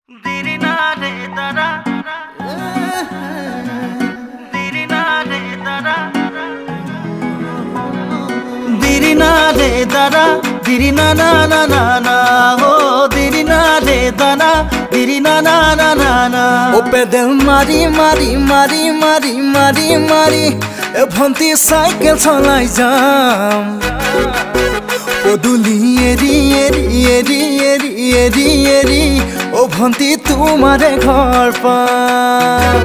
O pedal mari mari mari mari mari mari e bhanti cycle cholai jam Poduli eri eri eri eri eri eri o bhanti tumhare ghar pam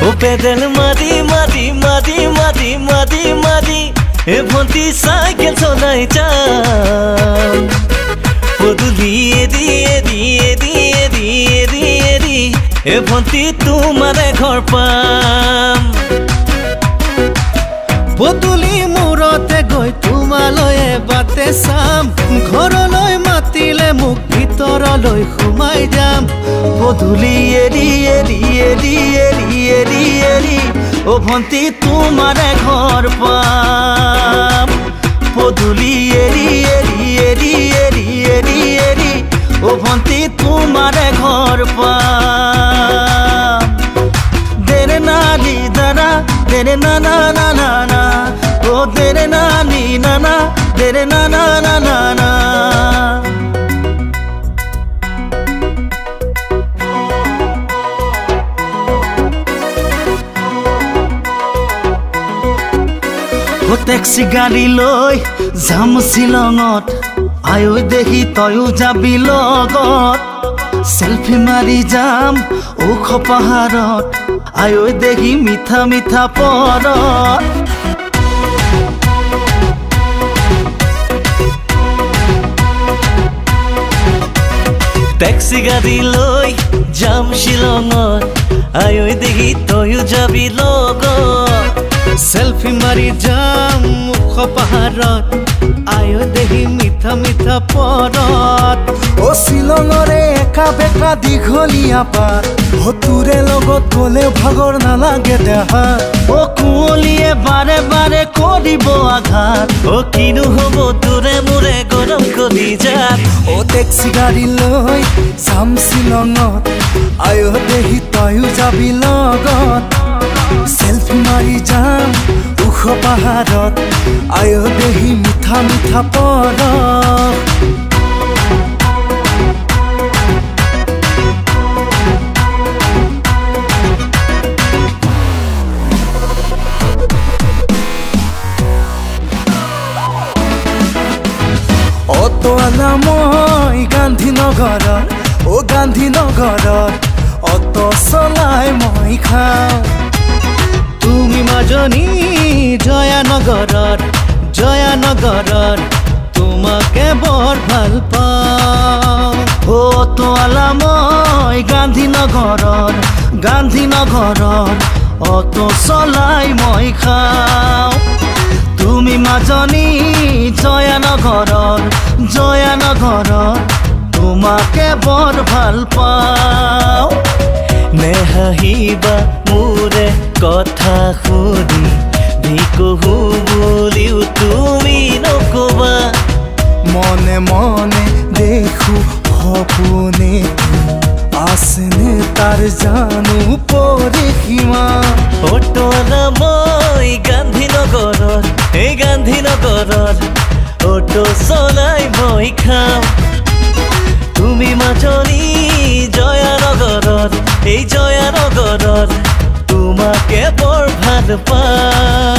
O pedal mari mari mari mari mari mari e bhanti cycle cholai jam Poduli eri eri eri eri eri eri e bhanti tumhare ghar pam Poduli murate goi tumaloye bate sam Ghoroloi matile muk bhitoroloi khumai jam Poduli eri eri eri eri eri eri o bhanti tumhare ghar pam Poduli eri eri eri eri eri eri o bhanti tumhare ghar pam Dere nali dara dere na na na na na o dere nali na na dere na na na na na O taxi gari loi jam Shillongot ayo dekhi toyo jabi logot selfie mari jam okho paharot ayo dekhi mitha mitha porot taxi gari loi jam Shillongot ayo dekhi toyo jabi logot selfie mari jam mukho paharot ayo dehi mitha mitha porot o Shillongore eka beka digholia par o ture logot gole bhagor na lage deha o kuoliye bare bare koribo aghat o kinu hobo dure mure gorom kori jat o taxi gari loi jam Shillongot ayo dehi toyu jabi logot selfie mari jam ukho paharot ayo dehi mitha mitha porot Auto ala moi Gandhinagar o Gandhinagar auto solai moi khao Tumi majoni Jayanagar তোমাকে বড় ভাল পাও ও তো আলাময় গান্ধীনগৰৰ auto চলাই মই খাও তুমি মাজনী জয়ানগৰৰ তোমাকে বড় ভাল পাও নেহাহিবা মোৰে কথা শুনি ভিকহু বুলিও তুমি নকবা মনে মনে দেখো সপোনে আসেনে তার জানো পরিসীমা অটোলা মই গান্ধীনগৰৰ অটো চলাই মই খাম তুমি মাজনী জয়ানগৰৰ তোমাকে বৰ ভাল পাওঁ